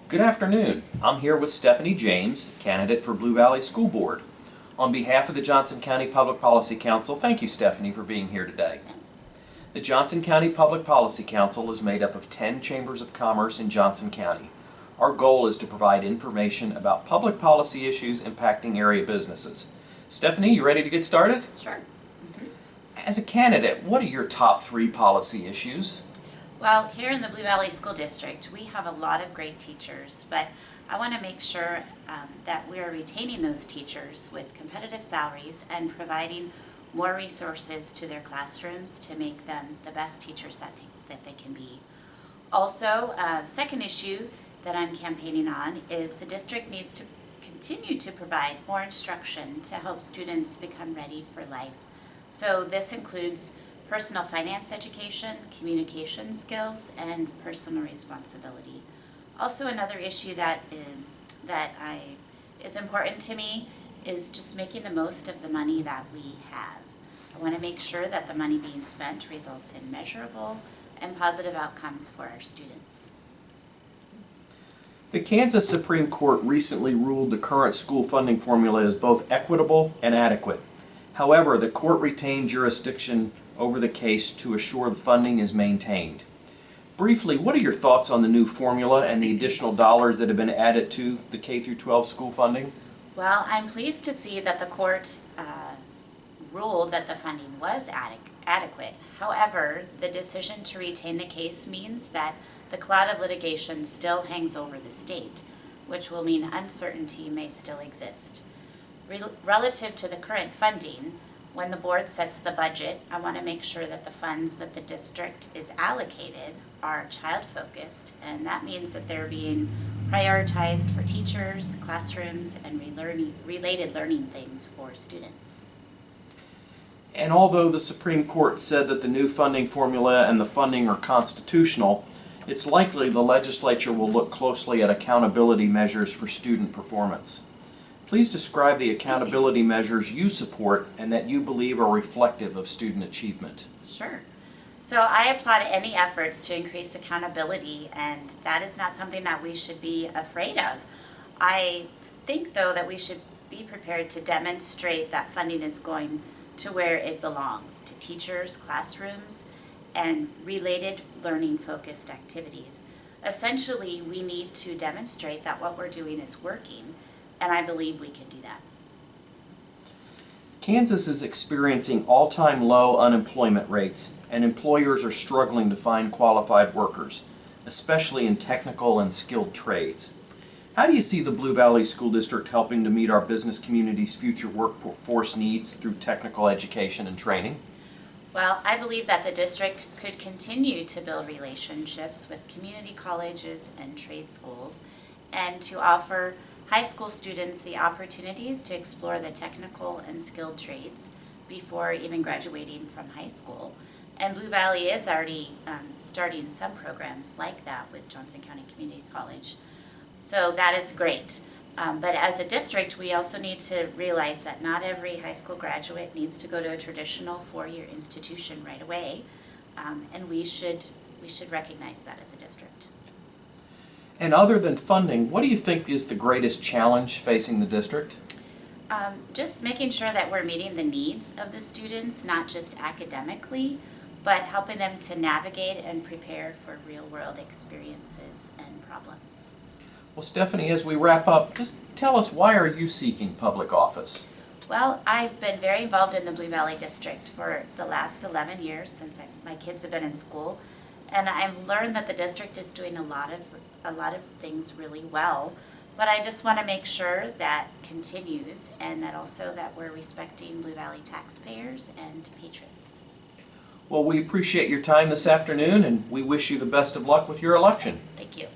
Good afternoon. I'm here with Stephanie James, candidate for Blue Valley School Board. On behalf of the Johnson County Public Policy Council, thank you, Stephanie, for being here today. The Johnson County Public Policy Council is made up of 10 chambers of commerce in Johnson County. Our goal is to provide information about public policy issues impacting area businesses. Stephanie, you ready to get started? Sure. As a candidate, what are your top 3 policy issues? Well, here in the Blue Valley School District, we have a lot of great teachers, but I want to make sure that we are retaining those teachers with competitive salaries and providing more resources to their classrooms to make them the best teachers that they can be. Also, second issue that I'm campaigning on is the district needs to continue to provide more instruction to help students become ready for life. So this includes personal finance education, communication skills, and personal responsibility. Also, another issue that is important to me is just making the most of the money that we have. I want to make sure that the money being spent results in measurable and positive outcomes for our students. The Kansas Supreme Court recently ruled the current school funding formula is both equitable and adequate. However, the court retained jurisdiction over the case to assure the funding is maintained. Briefly, what are your thoughts on the new formula and the additional dollars that have been added to the K-12 school funding? Well, I'm pleased to see that the court ruled that the funding was adequate. However, the decision to retain the case means that the cloud of litigation still hangs over the state, which will mean uncertainty may still exist. Relative to the current funding, when the board sets the budget, I want to make sure that the funds that the district is allocated are child-focused, and that means that they're being prioritized for teachers, classrooms, and related learning things for students. And although the Supreme Court said that the new funding formula and the funding are constitutional, it's likely the legislature will look closely at accountability measures for student performance. Please describe the accountability measures you support and that you believe are reflective of student achievement. Sure. So I applaud any efforts to increase accountability, and that is not something that we should be afraid of. I think, though, that we should be prepared to demonstrate that funding is going to where it belongs, to teachers, classrooms, and related learning-focused activities. Essentially, we need to demonstrate that what we're doing is working, and I believe we can do that. Kansas is experiencing all-time low unemployment rates, and employers are struggling to find qualified workers, especially in technical and skilled trades. How do you see the Blue Valley School District helping to meet our business community's future workforce needs through technical education and training? Well, I believe that the district could continue to build relationships with community colleges and trade schools, and to offer high school students the opportunities to explore the technical and skilled trades before even graduating from high school. And Blue Valley is already starting some programs like that with Johnson County Community College. So that is great. But as a district, we also need to realize that not every high school graduate needs to go to a traditional 4-year institution right away. And we should recognize that as a district. And other than funding, what do you think is the greatest challenge facing the district? Just making sure that we're meeting the needs of the students, not just academically, but helping them to navigate and prepare for real-world experiences and problems. Well, Stephanie, as we wrap up, just tell us, why are you seeking public office? Well, I've been very involved in the Blue Valley District for the last 11 years since my kids have been in school, and I've learned that the district is doing a lot of things really well. But I just want to make sure that continues, and that also that we're respecting Blue Valley taxpayers and patrons. Well, we appreciate your time this afternoon, and we wish you the best of luck with your election. Thank you.